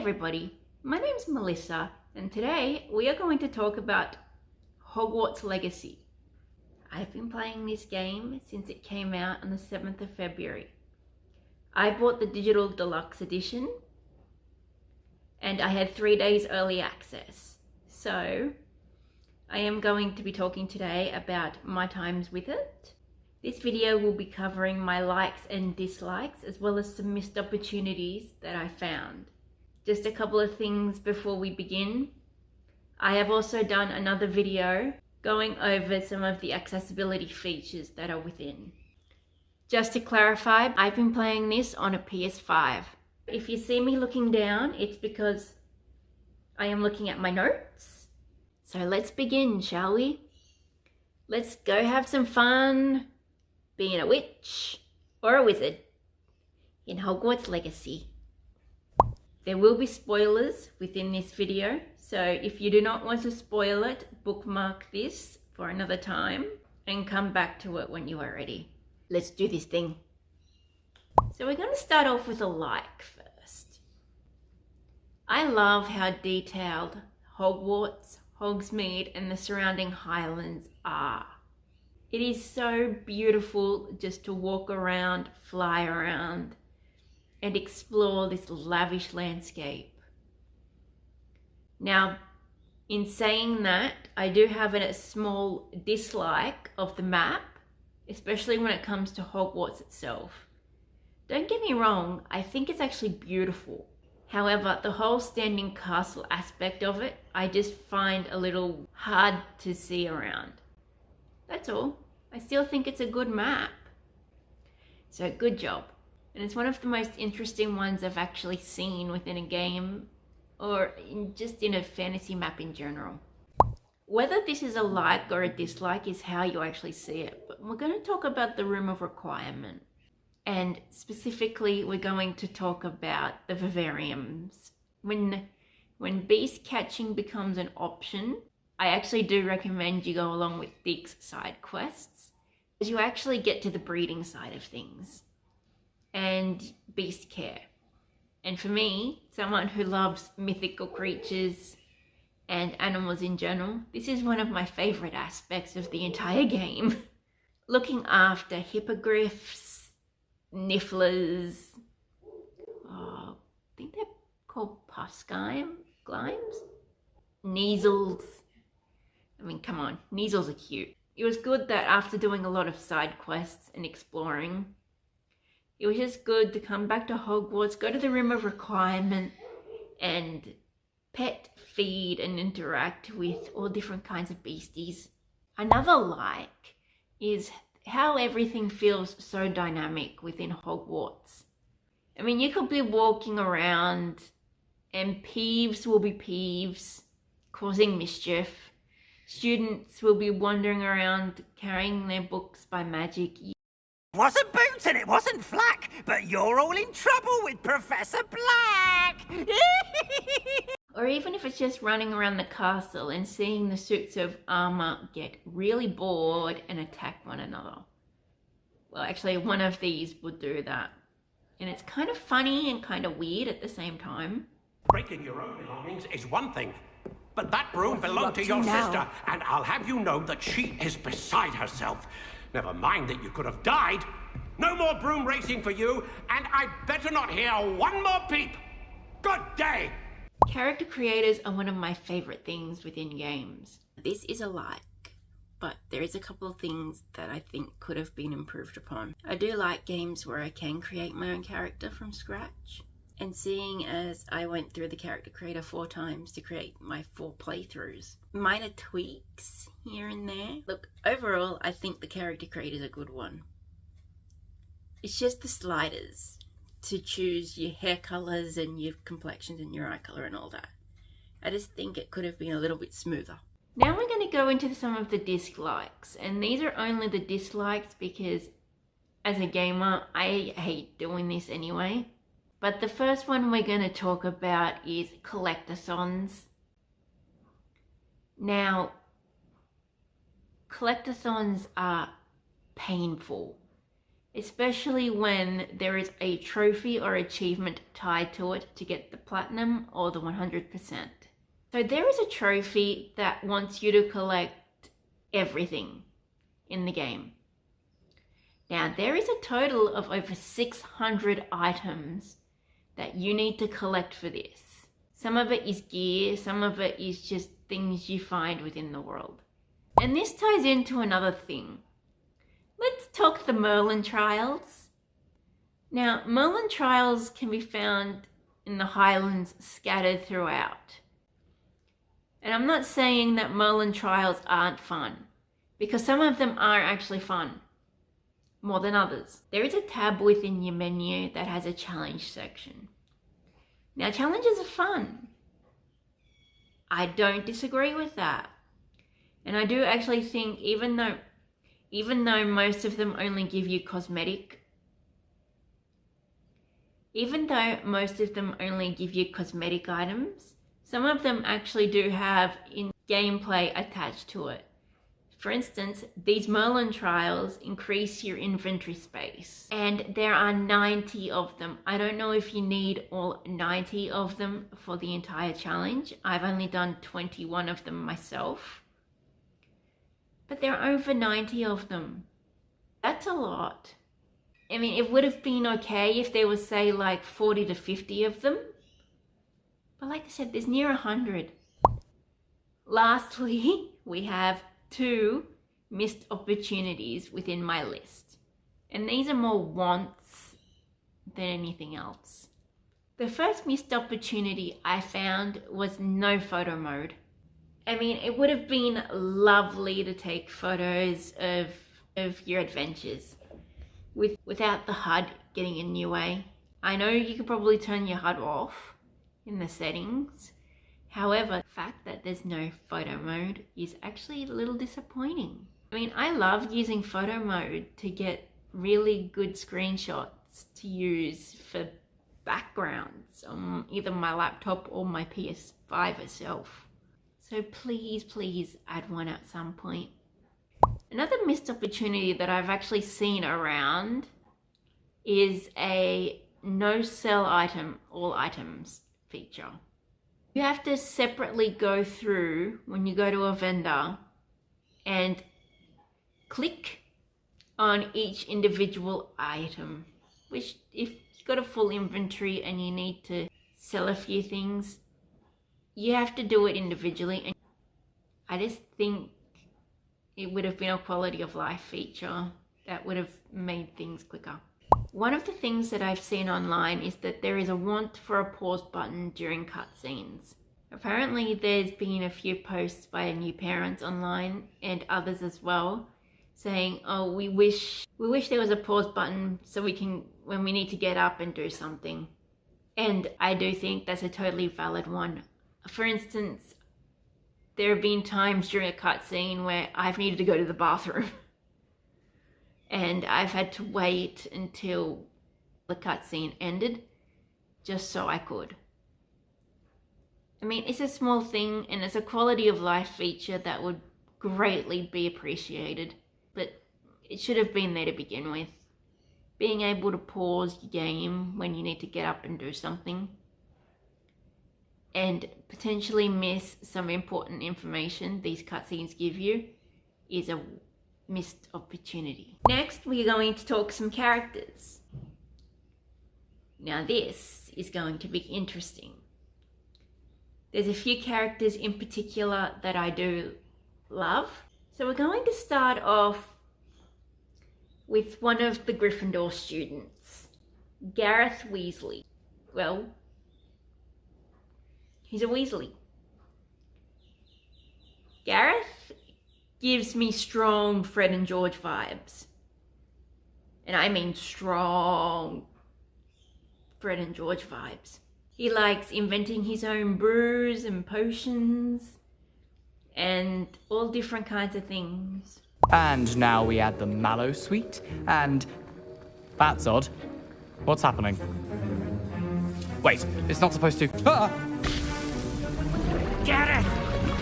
everybody, my name's Melissa and today we are going to talk about Hogwarts Legacy. I've been playing this game since it came out on the 7th of February. I bought the digital deluxe edition and I had 3 days early access. So I am going to be talking today about my times with it. This video will be covering my likes and dislikes as well as some missed opportunities that I found. Just a couple of things before we begin. I have also done another video going over some of the accessibility features that are within. Just to clarify, I've been playing this on a PS5. If you see me looking down, it's because I am looking at my notes. So let's begin, shall we? Let's go have some fun being a witch or a wizard in Hogwarts Legacy. There will be spoilers within this video, so if you do not want to spoil it, bookmark this for another time and come back to it when you are ready. Let's do this thing. So we're going to start off with a like first. I love how detailed Hogwarts, Hogsmeade and the surrounding highlands are. It is so beautiful just to walk around, fly around and explore this lavish landscape. Now, in saying that, I do have a small dislike of the map, especially when it comes to Hogwarts itself. Don't get me wrong, I think it's actually beautiful. However, the whole standing castle aspect of it, I just find a little hard to see around. That's all. I still think it's a good map. So good job. And it's one of the most interesting ones I've actually seen within a game or just in a fantasy map in general. Whether this is a like or a dislike is how you actually see it, but we're going to talk about the Room of Requirement. And specifically, we're going to talk about the vivariums. When beast catching becomes an option, I actually do recommend you go along with Deek's side quests, as you actually get to the breeding side of things and beast care. And for me, someone who loves mythical creatures and animals in general, this is one of my favorite aspects of the entire game. Looking after hippogriffs, nifflers, I think they're called glimes, Neasels. I mean, come on, Neasels are cute. It was good that after doing a lot of side quests and exploring, it was just good to come back to Hogwarts, go to the Room of Requirement and pet, feed and interact with all different kinds of beasties. Another like is how everything feels so dynamic within Hogwarts. I mean, you could be walking around and Peeves will be Peeves, causing mischief. Students will be wandering around carrying their books by magic. It wasn't Boots and it wasn't Flack, but you're all in trouble with Professor Black! Or even if it's just running around the castle and seeing the suits of armor get really bored and attack one another. Well, actually, one of these would do that. And it's kind of funny and kind of weird at the same time. Breaking your own belongings is one thing, but that broom belonged to your sister, and I'll have you know that she is beside herself. Never mind that you could have died. No more broom racing for you, and I'd better not hear one more peep. Good day! Character creators are one of my favorite things within games. This is a like, but there is a couple of things that I think could have been improved upon. I do like games where I can create my own character from scratch. And seeing as I went through the character creator 4 times to create my 4 playthroughs, minor tweaks here and there. Look, overall, I think the character creator is a good one. It's just the sliders to choose your hair colors and your complexions and your eye color and all that. I just think it could have been a little bit smoother. Now we're going to go into some of the dislikes, and these are only the dislikes because as a gamer, I hate doing this anyway. But the first one we're going to talk about is collect-athons. Now, collect-athons are painful. especially when there is a trophy or achievement tied to it to get the platinum or the 100%. So there is a trophy that wants you to collect everything in the game. Now there is a total of over 600 items that you need to collect for this. Some of it is gear, some of it is just things you find within the world. And this ties into another thing. Let's talk the Merlin trials. Now, Merlin trials can be found in the Highlands scattered throughout. And I'm not saying that Merlin trials aren't fun, because some of them are actually fun, more than others. There is a tab within your menu that has a challenge section. Now, challenges are fun. I don't disagree with that. And I do actually think even though most of them only give you cosmetic items, some of them actually do have in gameplay attached to it. For instance, these Merlin trials increase your inventory space, and there are 90 of them. I don't know if you need all 90 of them for the entire challenge. I've only done 21 of them myself. But there are over 90 of them. That's a lot. I mean, it would have been okay if there was, say, like 40 to 50 of them. But like I said, there's near 100. Lastly, we have 2 missed opportunities within my list. And these are more wants than anything else. The first missed opportunity I found was no photo mode. I mean, it would have been lovely to take photos of your adventures without the HUD getting in your way. I know you could probably turn your HUD off in the settings. However, the fact that there's no photo mode is actually a little disappointing. I mean, I love using photo mode to get really good screenshots to use for backgrounds on either my laptop or my PS5 itself. So please add one at some point. Another missed opportunity that I've actually seen around is a no sell item, all items feature. You have to separately go through when you go to a vendor and click on each individual item, which if you've got a full inventory and you need to sell a few things, you have to do it individually. And I just think it would have been a quality of life feature that would have made things quicker. One of the things that I've seen online is that there is a want for a pause button during cutscenes. Apparently there's been a few posts by new parents online and others as well saying, oh, we wish there was a pause button so we can, when we need to get up and do something. And I do think that's a totally valid one. For instance, there have been times during a cutscene where I've needed to go to the bathroom and I've had to wait until the cutscene ended just so I could. I mean, it's a small thing and it's a quality of life feature that would greatly be appreciated, but it should have been there to begin with. Being able to pause your game when you need to get up and do something and potentially miss some important information these cutscenes give you is a missed opportunity. Next, we're going to talk some characters. Now this is going to be interesting. There's a few characters in particular that I do love. So we're going to start off with one of the Gryffindor students, Gareth Weasley. Well, he's a Weasley. Gareth gives me strong Fred and George vibes. And I mean strong Fred and George vibes. He likes inventing his own brews and potions and all different kinds of things. And now we add the Mallow Suite, and that's odd. What's happening? Wait, it's not supposed to. Ah! Gareth!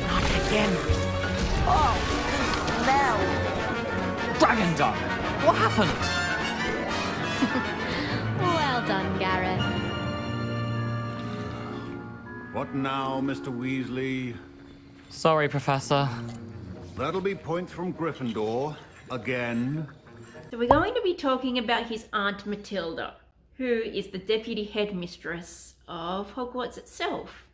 Not again! Oh, no! Dragon Dog! What happened? Well done, Gareth. What now, Mr. Weasley? Sorry, Professor. That'll be points from Gryffindor. Again. So we're going to be talking about his Aunt Matilda, who is the deputy headmistress of Hogwarts itself.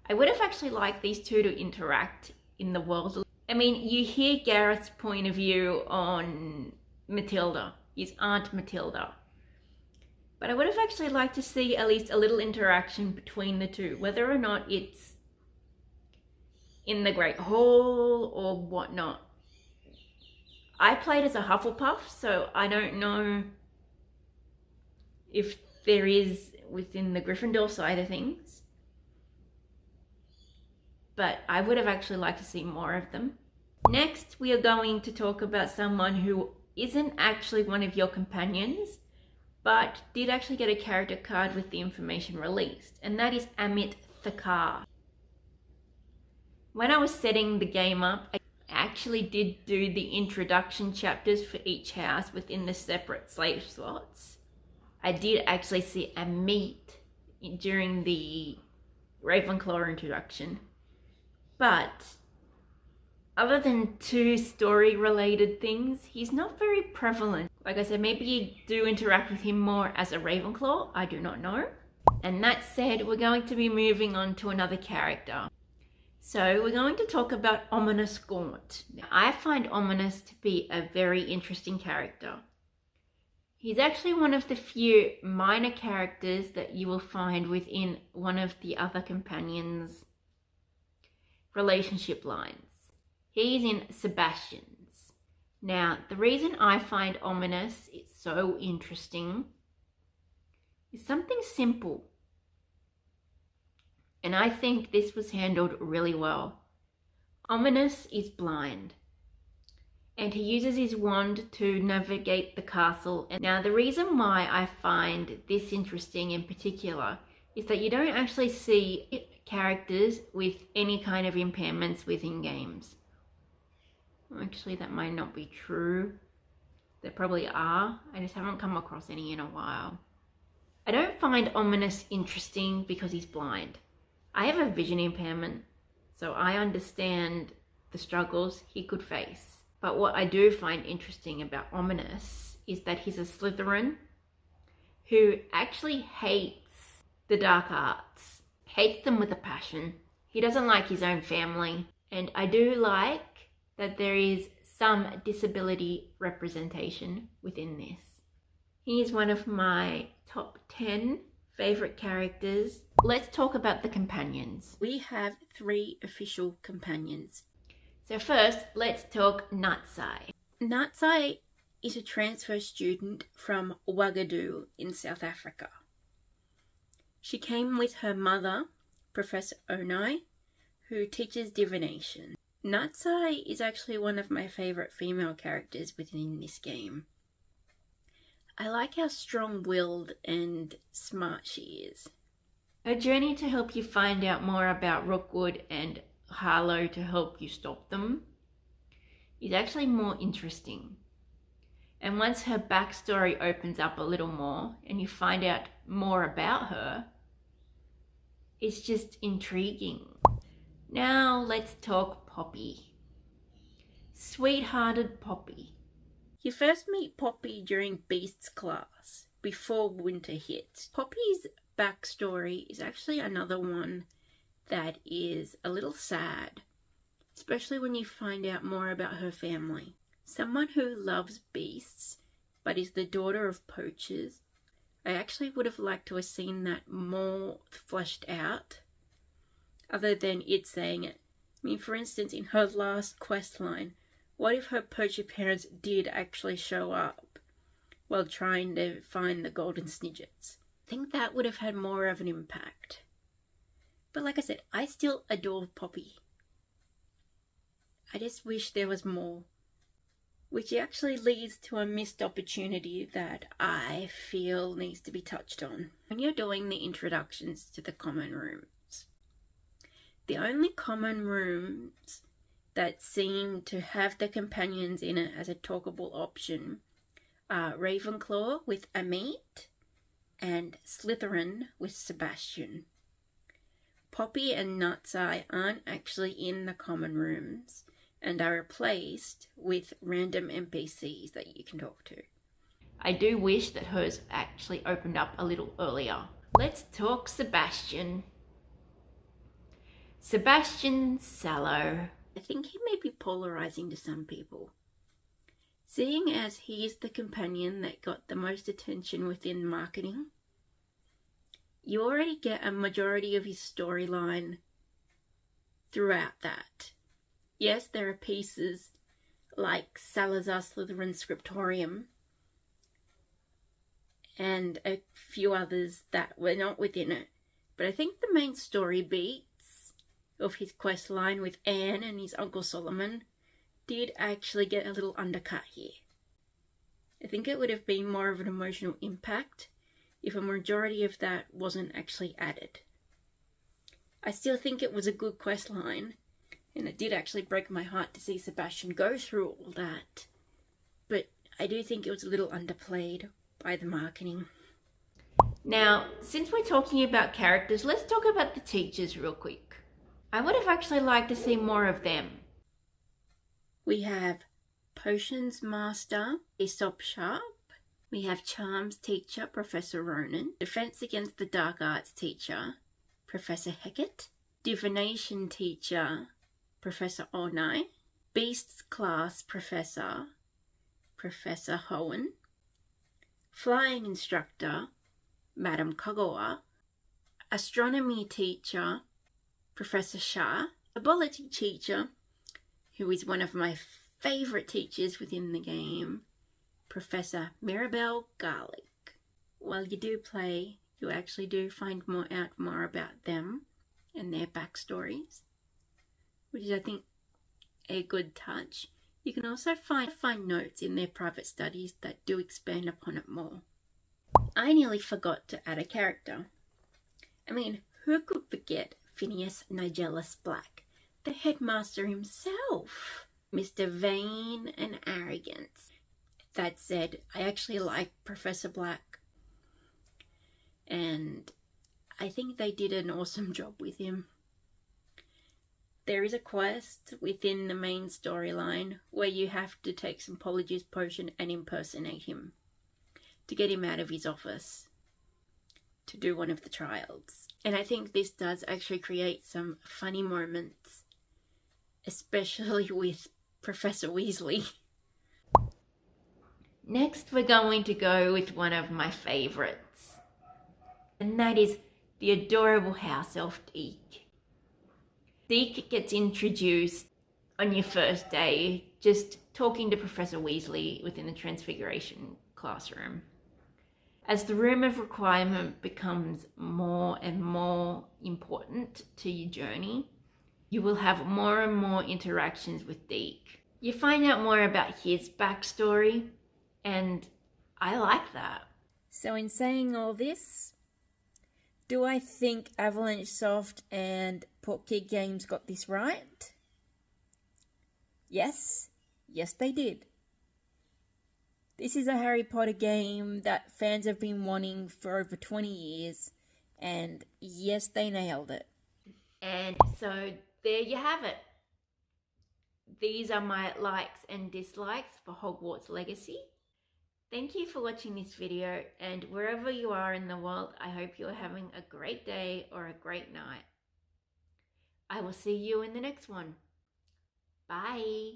I would have actually liked these two to interact in the world. I mean, you hear Gareth's point of view on Matilda, his Aunt Matilda. But I would have actually liked to see at least a little interaction between the two, whether or not it's in the Great Hall or whatnot. I played as a Hufflepuff, so I don't know if there is within the Gryffindor side of things. But I would have actually liked to see more of them. Next, we are going to talk about someone who isn't actually one of your companions, but did actually get a character card with the information released, and that is Amit Thakkar. When I was setting the game up, I actually did do the introduction chapters for each house within the separate slave slots. I did actually see Amit during the Ravenclaw introduction, but other than two story-related things, he's not very prevalent. Like I said, maybe you do interact with him more as a Ravenclaw, I do not know. And that said, we're going to be moving on to another character. So we're going to talk about Ominis Gaunt. Now, I find Ominis to be a very interesting character. He's actually one of the few minor characters that you will find within one of the other companions' relationship lines. He's in Sebastian's. Now, the reason I find Ominis is so interesting is something simple. And I think this was handled really well. Ominis is blind, and he uses his wand to navigate the castle. And now the reason why I find this interesting in particular is that you don't actually see characters with any kind of impairments within games. Actually, that might not be true. There probably are. I just haven't come across any in a while. I don't find Ominis interesting because he's blind. I have a vision impairment, so I understand the struggles he could face. But what I do find interesting about Ominis is that he's a Slytherin who actually hates the dark arts, hates them with a passion. He doesn't like his own family, and I do like that there is some disability representation within this. He is one of my top 10 favorite characters. Let's talk about the companions. We have 3 official companions. So first, let's talk Natsai. Natsai is a transfer student from Ouagadougou in South Africa. She came with her mother, Professor Onai, who teaches divination. Natsai is actually one of my favourite female characters within this game. I like how strong-willed and smart she is. Her journey to help you find out more about Rookwood and Harlow to help you stop them is actually more interesting. And once her backstory opens up a little more and you find out more about her, it's just intriguing. Now let's talk Poppy. Sweethearted Poppy. You first meet Poppy during Beast's class, before winter hits. Poppy's backstory is actually another one that is a little sad, especially when you find out more about her family. Someone who loves beasts, but is the daughter of poachers. I actually would have liked to have seen that more fleshed out, other than it saying it. I mean, for instance, in her last quest line, what if her poacher parents did actually show up while trying to find the golden snidgets? I think that would have had more of an impact. But like I said, I still adore Poppy. I just wish there was more. Which actually leads to a missed opportunity that I feel needs to be touched on. When you're doing the introductions to the common rooms, the only common rooms that seem to have the companions in it as a talkable option Ravenclaw with Amit, and Slytherin with Sebastian. Poppy and Natsai aren't actually in the common rooms and are replaced with random NPCs that you can talk to. I do wish that hers actually opened up a little earlier. Let's talk Sebastian. Sebastian Sallow. I think he may be polarizing to some people. Seeing as he is the companion that got the most attention within marketing, you already get a majority of his storyline throughout that. Yes, there are pieces like Salazar Slytherin Scriptorium and a few others that were not within it. But I think the main story beats of his quest line with Anne and his Uncle Solomon did actually get a little undercut here. I think it would have been more of an emotional impact if a majority of that wasn't actually added. I still think it was a good quest line, and it did actually break my heart to see Sebastian go through all that. But I do think it was a little underplayed by the marketing. Now, since we're talking about characters, let's talk about the teachers real quick. I would have actually liked to see more of them. We have Potions Master Aesop Sharp. We have Charms teacher Professor Ronan. Defense Against the Dark Arts teacher Professor Hecat. Divination teacher Professor Onai. Beasts class Professor Hoenn. Flying instructor Madam Kagawa. Astronomy teacher Professor Shah. Herbology teacher, who is one of my favourite teachers within the game, Professor Mirabelle Garlic. While you do play, you actually do find out more about them and their backstories, which is, I think, a good touch. You can also find notes in their private studies that do expand upon it more. I nearly forgot to add a character. I mean, who could forget Phineas Nigellus Black, the headmaster himself, Mr. Vain and Arrogance. That said, I actually like Professor Black, and I think they did an awesome job with him. There is a quest within the main storyline where you have to take some Polyjuice Potion and impersonate him to get him out of his office to do one of the trials. And I think this does actually create some funny moments, especially with Professor Weasley. Next, we're going to go with one of my favourites, and that is the adorable house elf Deek. Deek gets introduced on your first day, just talking to Professor Weasley within the Transfiguration classroom. As the Room of Requirement becomes more and more important to your journey, you will have more and more interactions with Deek. You find out more about his backstory, and I like that. So in saying all this, do I think Avalanche Soft and Portkey Games got this right? Yes. Yes, they did. This is a Harry Potter game that fans have been wanting for over 20 years, and yes, they nailed it. And so there you have it. These are my likes and dislikes for Hogwarts Legacy. Thank you for watching this video, and wherever you are in the world, I hope you are having a great day or a great night. I will see you in the next one. Bye.